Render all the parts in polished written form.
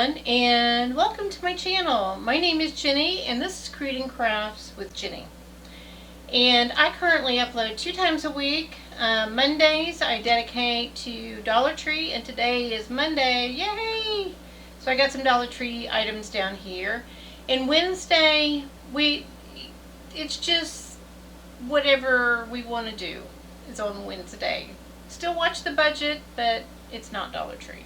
everyone, and welcome to my channel. My name is Jenny, and this is Creating Crafts with Jenny. And I currently upload 2 times a week. Mondays I dedicate to Dollar Tree, and today is Monday. Yay! So I got some Dollar Tree items down here. And Wednesday, it's just whatever we want to do is on Wednesday. Still watch the budget, but it's not Dollar Tree.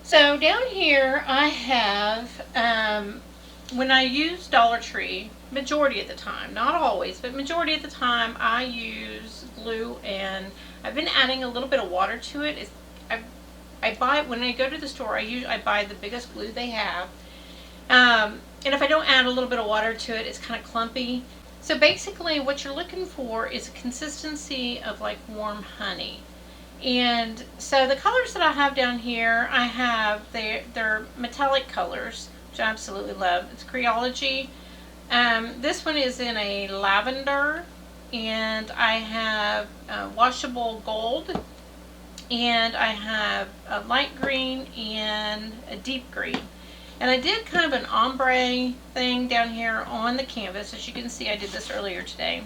So down here I have, when I use Dollar Tree, majority of the time, not always, but majority of the time I use glue, and I've been adding a little bit of water to it. I buy, when I go to the store, I buy the biggest glue they have. And if I don't add a little bit of water to it, it's kind of clumpy. So basically what you're looking for is a consistency of like warm honey. And so the colors that I have down here, they're metallic colors, which I absolutely love. It's Creology. This one is in a lavender, and I have washable gold, and I have a light green and a deep green. And I did kind of an ombre thing down here on the canvas. As you can see, I did this earlier today.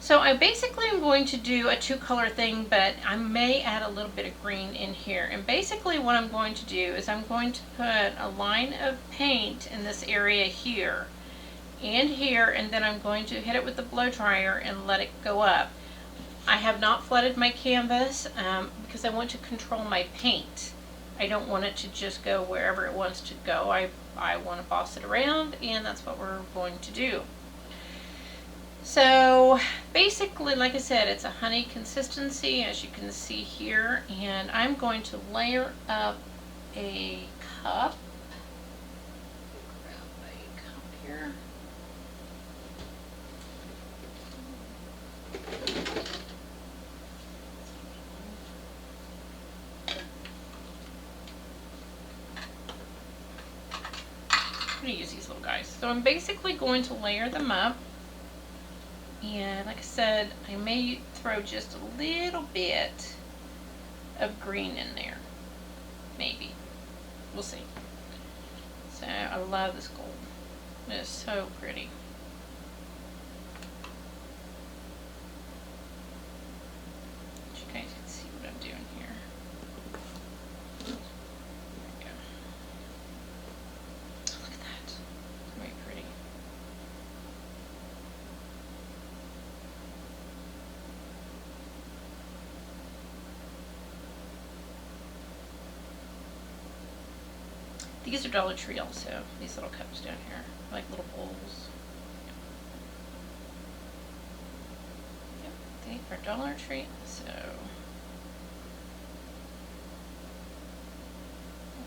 So I basically am going to do a 2-color thing, but I may add a little bit of green in here. And basically what I'm going to do is I'm going to put a line of paint in this area here and here, and then I'm going to hit it with the blow dryer and let it go up. I have not flooded my canvas because I want to control my paint. I don't want it to just go wherever it wants to go. I want to boss it around, and that's what we're going to do. So basically, like I said, it's a honey consistency, as you can see here, and I'm going to layer up a cup. Grab a cup here. I'm going to use these little guys. So I'm basically going to layer them up. And like I said, I may throw just a little bit of green in there. Maybe. We'll see. So I love this gold. It is so pretty. You guys can see what I'm doing here. There we go. Look at that. It's very pretty. These are Dollar Tree also, these little cups down here, like little bowls. Yep, they are Dollar Tree, so.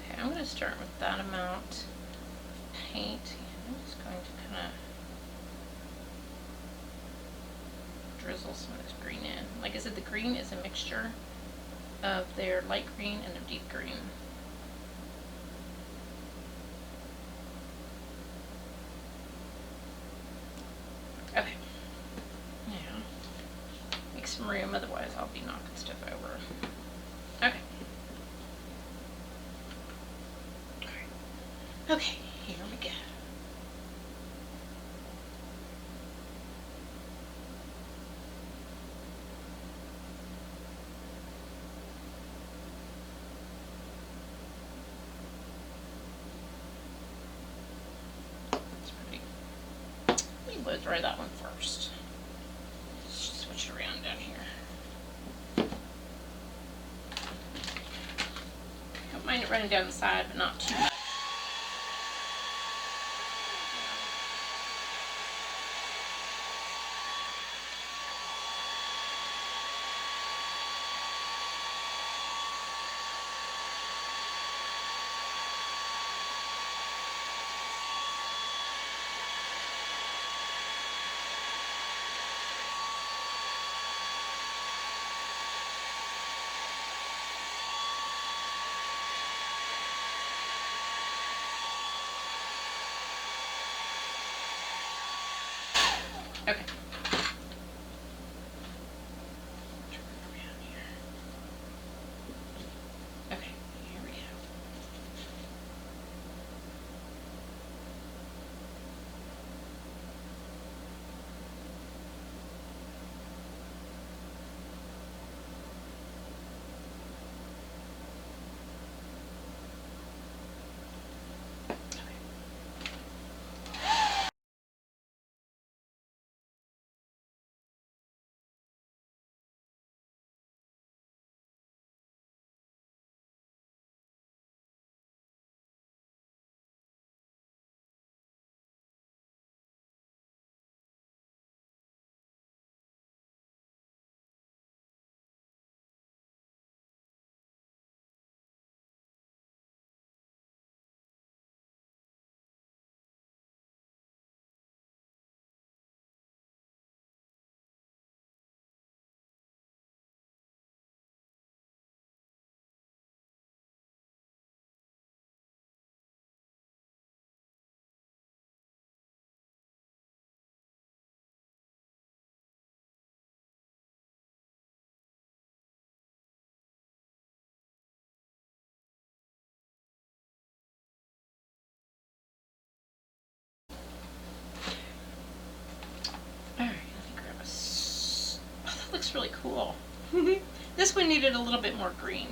Okay, I'm going to start with that amount of paint. I'm just going to kind of drizzle some of this green in. Like I said, the green is a mixture of their light green and their deep green. Okay, now make some room, otherwise I'll be knocking stuff over. Okay. Okay, here we go. Blow dry that one first. Just switch it around down here. Don't mind it running down the side, but not too much. Okay. Okay, really cool. This one needed a little bit more green.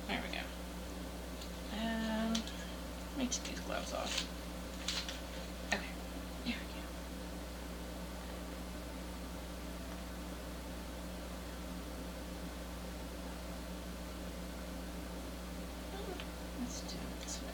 There we go. Let me take these gloves off. Okay, there we go. Let's do it this way.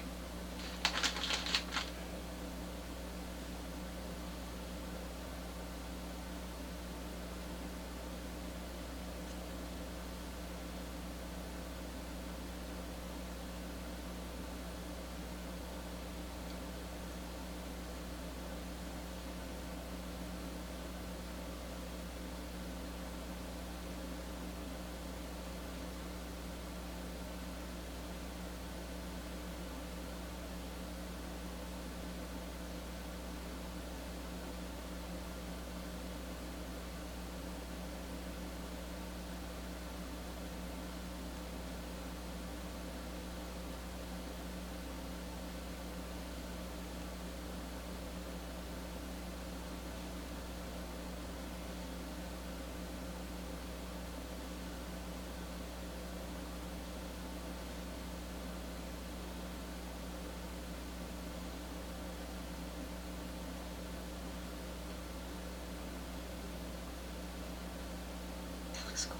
That looks cool.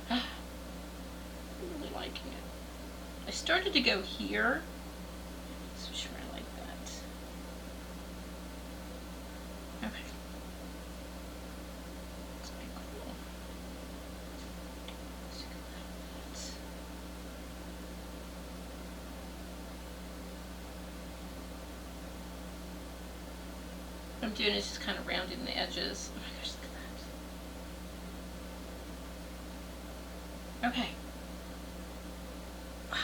I'm really liking it. I started to go here. So sure I like that. Okay. That's pretty cool. Let's go like that. What I'm doing is just kind of rounding the edges. Oh my gosh, look at that. Okay. Wow.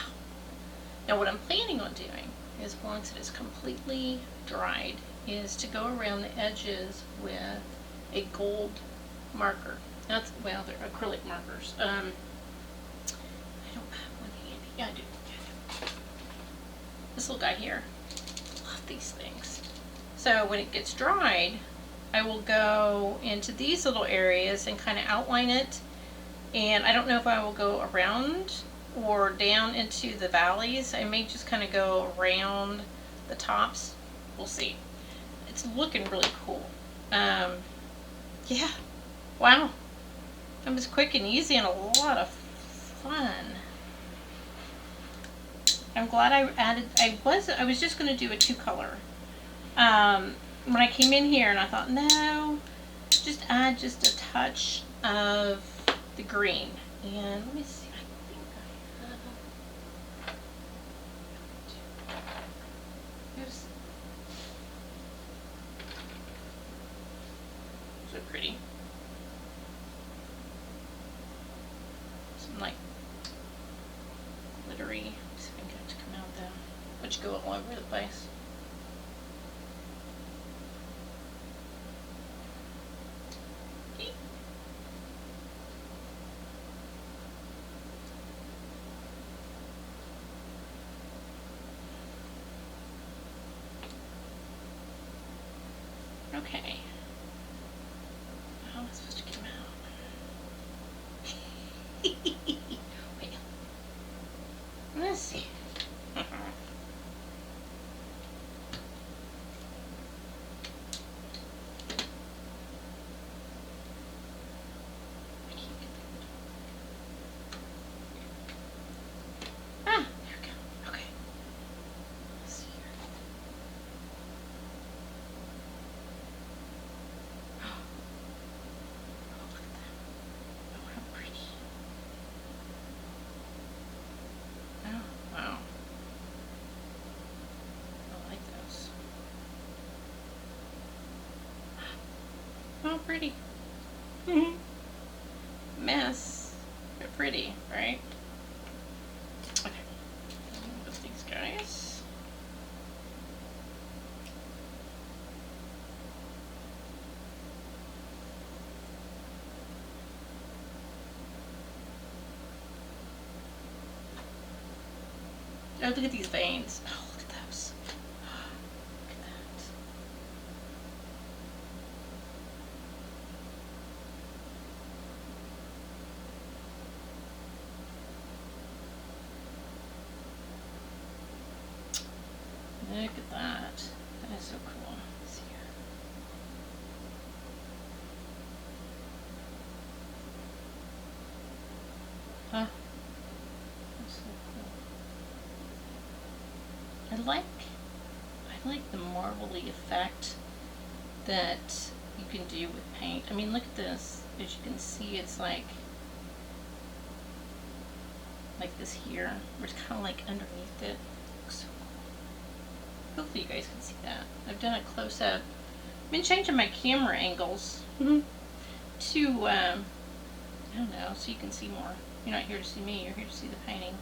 Now what I'm planning on doing is, once it is completely dried, is to go around the edges with a gold marker. That's, well, they're acrylic markers. I don't have one handy. Yeah, I do. This little guy here. Love these things. So when it gets dried, I will go into these little areas and kind of outline it. And I don't know if I will go around or down into the valleys. I may just kind of go around the tops. We'll see. It's looking really cool. Yeah. Wow. It was quick and easy and a lot of fun. I'm glad I added, I was just going to do a 2-color. When I came in here and I thought, no, just add just a touch of the green. And let me see, I think I have. Oops. So pretty. Some like glittery. See if I can get it to come out though. Which go all over the place. Okay. How am I supposed to get them out? Wait. Let's see. Ah, there we go. Okay. Let's see here. Oh, look at that. Oh, how pretty. Oh, wow. I like those. Oh, pretty. Mess, but pretty, right? Okay. With these guys. Oh, look at these veins. Oh, look at those. Look at that. Look at that. That is so cool. Let's see here. Huh? That's so cool. I like the marbly effect that you can do with paint. I mean, look at this. As you can see, it's like this here, where it's kind of like underneath it. Looks so cool. Hopefully you guys can see that. I've done a close-up. I've been changing my camera angles to, I don't know, so you can see more. You're not here to see me, you're here to see the painting.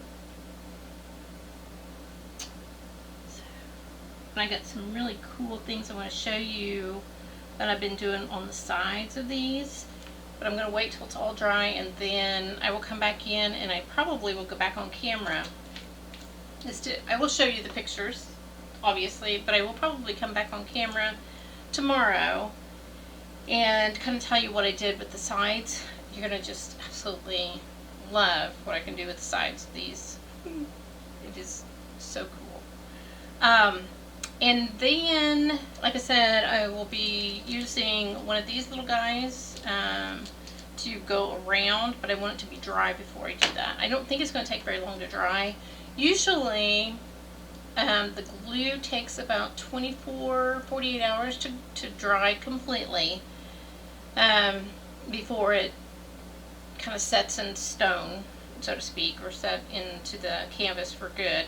So, and I got some really cool things I want to show you that I've been doing on the sides of these. But I'm going to wait till it's all dry, and then I will come back in, and I probably will go back on camera. I will show you the pictures, obviously, but I will probably come back on camera tomorrow and kind of tell you what I did with the sides. You're going to just absolutely love what I can do with the sides of these. It is so cool. And then, like I said, I will be using one of these little guys to go around, but I want it to be dry before I do that. I don't think it's going to take very long to dry. Usually, the glue takes about 48 hours to dry completely before it kind of sets in stone, so to speak, or set into the canvas for good.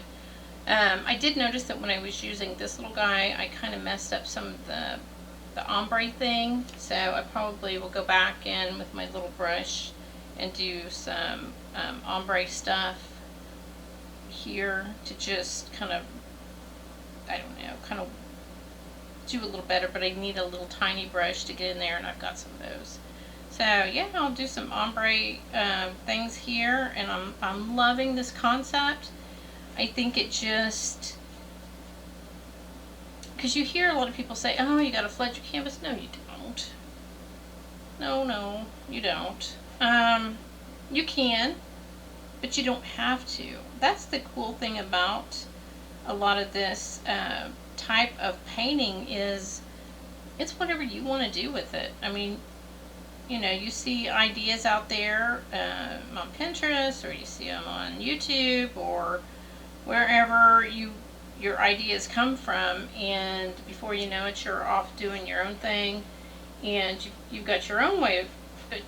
I did notice that when I was using this little guy, I kind of messed up some of the ombre thing, so I probably will go back in with my little brush and do some ombre stuff here to just kind of, I don't know, kind of do a little better, but I need a little tiny brush to get in there, and I've got some of those. So yeah, I'll do some ombre things here, and I'm loving this concept. I think it just, because you hear a lot of people say, oh, you gotta flood your canvas. No, you don't. No, you don't. You can, but you don't have to. That's the cool thing about a lot of this type of painting is it's whatever you want to do with it. I mean, you know, you see ideas out there on Pinterest, or you see them on YouTube, or wherever your ideas come from, and before you know it, you're off doing your own thing, and you've got your own way of,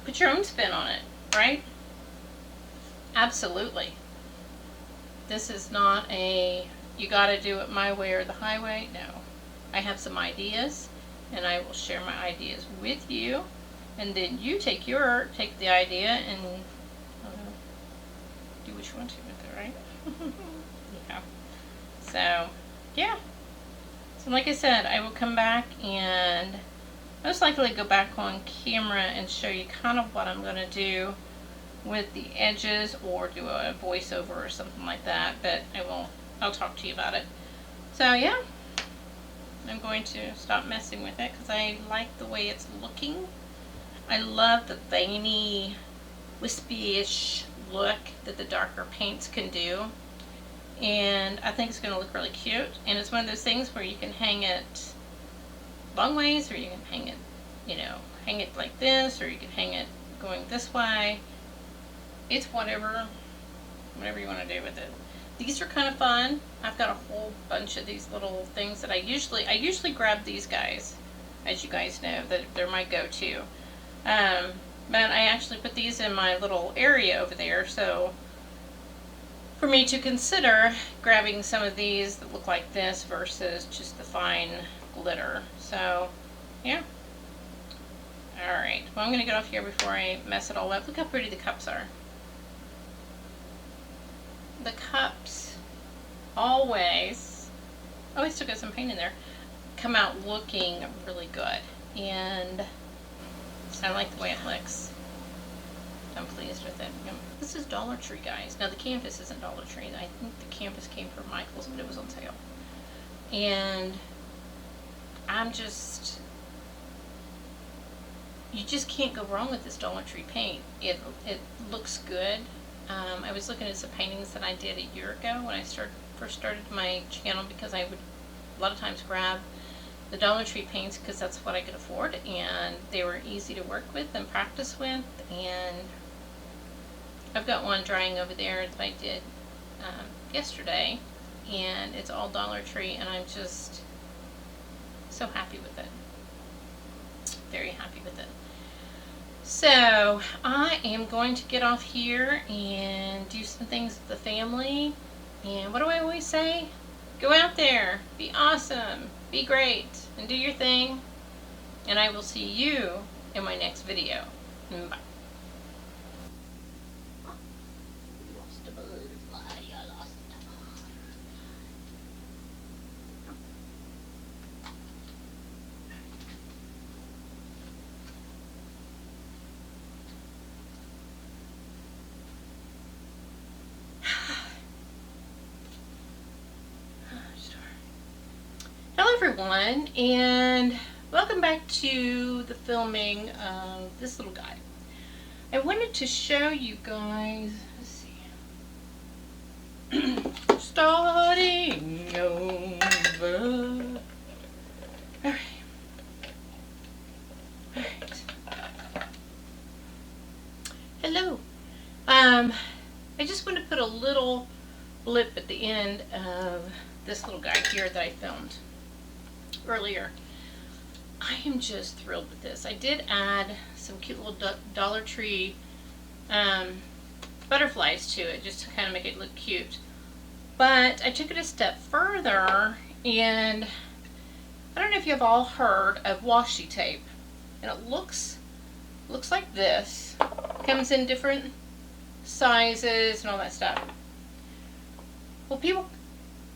put your own spin on it, right? Absolutely. This is not a, you gotta do it my way or the highway. No. I have some ideas, and I will share my ideas with you, and then you take the idea and do what you want to with it, right? Yeah. So, yeah. So like I said, I will come back and most likely go back on camera and show you kind of what I'm going to do with the edges, or do a voiceover or something like that, but I'll talk to you about it. So yeah, I'm going to stop messing with it because I like the way it's looking. I love the veiny, wispy-ish look that the darker paints can do. And I think it's going to look really cute. And it's one of those things where you can hang it long ways, or you can hang it, you know, hang it like this, or you can hang it going this way. It's whatever you want to do with it. These are kind of fun. I've got a whole bunch of these little things that I usually grab these guys, as you guys know, that they're my go-to. But I actually put these in my little area over there, so for me to consider grabbing some of these that look like this versus just the fine glitter. So, yeah. Alright, well, I'm going to get off here before I mess it all up. Look how pretty the cups are. The cups always still got some paint in there, come out looking really good. And I like the way it looks. I'm pleased with it. This is Dollar Tree, guys. Now the canvas isn't Dollar Tree. I think the canvas came from Michael's, but it was on sale. And I'm just, you just can't go wrong with this Dollar Tree paint. It looks good. I was looking at some paintings that I did a year ago when I first started my channel, because I would a lot of times grab the Dollar Tree paints because that's what I could afford, and they were easy to work with and practice with. And I've got one drying over there that I did yesterday, and it's all Dollar Tree, and I'm just so happy with it. Very happy with it. So I am going to get off here and do some things with the family. And what do I always say? Go out there, be awesome, be great, and do your thing. And I will see you in my next video. Bye. Hello everyone, and welcome back to the filming of this little guy. I wanted to show you guys, let's see, starting over. Alright. Hello. I just want to put a little blip at the end of this little guy here that I filmed earlier. I am just thrilled with this. I did add some cute little Dollar Tree butterflies to it just to kind of make it look cute. But I took it a step further, and I don't know if you've all heard of washi tape. And it looks like this. Comes in different sizes and all that stuff. Well,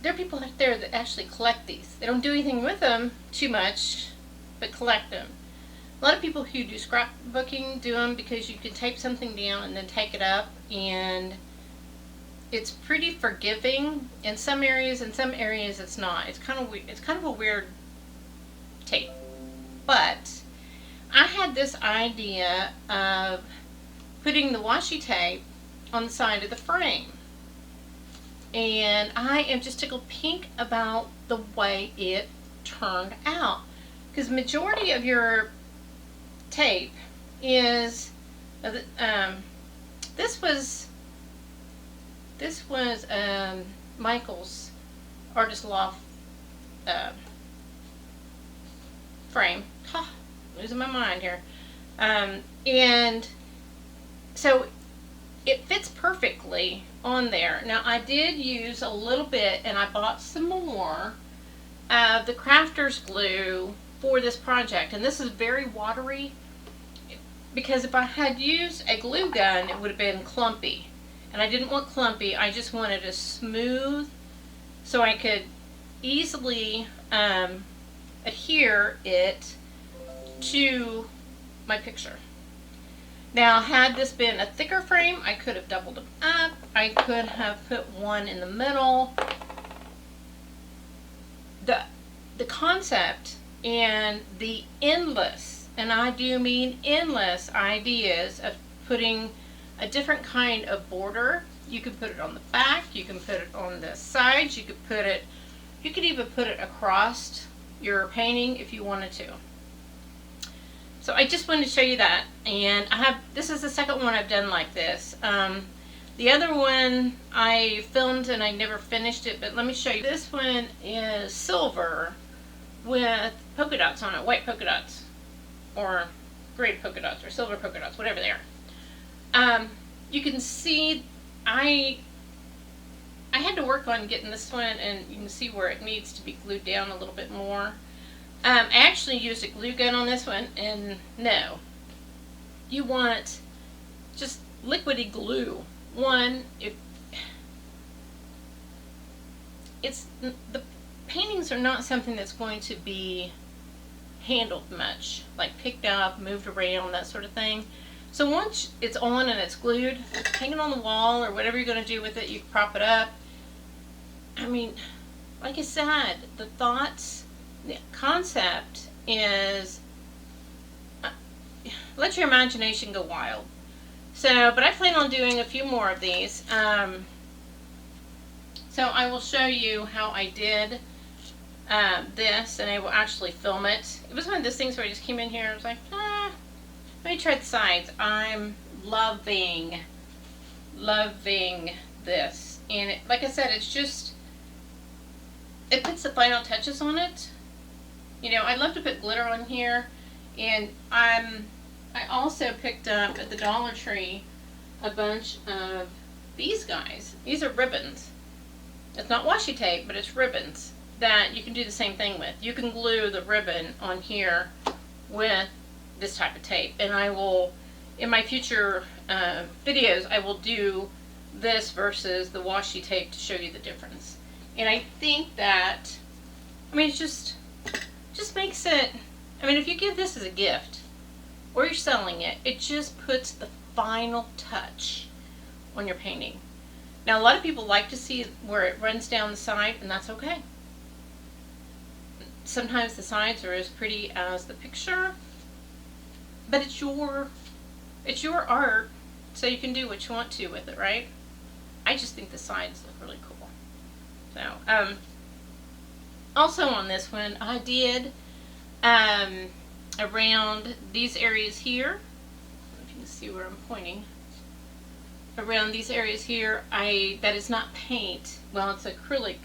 there are people out there that actually collect these. They don't do anything with them too much, but collect them. A lot of people who do scrapbooking do them because you can tape something down and then take it up, and it's pretty forgiving in some areas. In some areas, it's not. It's kind of a weird tape. But I had this idea of putting the washi tape on the side of the frame. And I am just tickled pink about the way it turned out. Because majority of your tape is, this was Michael's Artist Loft frame. Losing my mind here. And so it fits perfectly on there. Now I did use a little bit, and I bought some more of the crafter's glue for this project, and this is very watery, because if I had used a glue gun it would have been clumpy, and I didn't want clumpy. I just wanted a smooth so I could easily adhere it to my picture. Now, had this been a thicker frame, I could have doubled them up. I could have put one in the middle. The concept and the endless, and I do mean endless, ideas of putting a different kind of border. You could put it on the back, you can put it on the sides, you could even put it across your painting if you wanted to. So I just wanted to show you that, and this is the second one I've done like this. The other one I filmed and I never finished it, but let me show you. This one is silver with polka dots on it, white polka dots, or gray polka dots, or silver polka dots, whatever they are. You can see I had to work on getting this one, and you can see where it needs to be glued down a little bit more. I actually used a glue gun on this one, and no. You want just liquidy glue. The paintings are not something that's going to be handled much, like picked up, moved around, that sort of thing. So once it's on and it's glued, hang it on the wall or whatever you're going to do with it. You can prop it up. I mean, like I said, the thoughts, the concept is let your imagination go wild. So, but I plan on doing a few more of these. So I will show you how I did this, and I will actually film it. It was one of those things where I just came in here and was like, let me try the sides. I'm loving this. And it, like I said, it's just, it puts the final touches on it. You know, I love to put glitter on here. And I also picked up at the Dollar Tree a bunch of these guys. These are ribbons. It's not washi tape, but it's ribbons that you can do the same thing with. You can glue the ribbon on here with this type of tape. And I will, in my future videos, I will do this versus the washi tape to show you the difference. And I think that, I mean, it just makes it, I mean, if you give this as a gift or you're selling it, it just puts the final touch on your painting. Now, a lot of people like to see where it runs down the side, and that's okay. Sometimes the sides are as pretty as the picture, but it's your art, so you can do what you want to with it, right? I just think the sides look really cool. So, also on this one, I did around these areas here. I don't know if you can see where I'm pointing. Around these areas here, that is not paint. Well, it's acrylic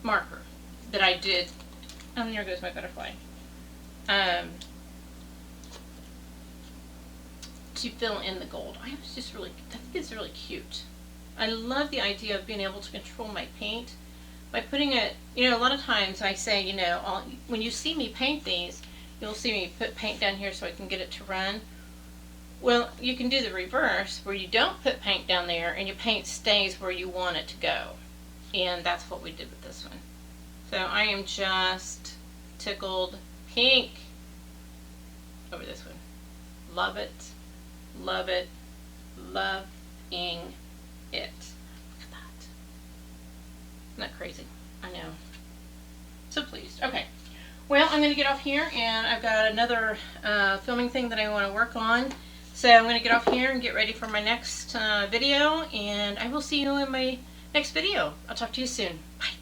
marker that I did. Oh, there goes my butterfly. To fill in the gold. I think it's really cute. I love the idea of being able to control my paint by putting it, you know, a lot of times I say, you know, when you see me paint these, you'll see me put paint down here so I can get it to run. Well, you can do the reverse where you don't put paint down there and your paint stays where you want it to go. And that's what we did with this one. So I am just tickled pink over this one. Love it. Love it. Loving it. Look at that. Isn't that crazy? I know. So pleased. Okay. Well, I'm going to get off here, and I've got another filming thing that I want to work on. So I'm going to get off here and get ready for my next video, and I will see you in my next video. I'll talk to you soon. Bye.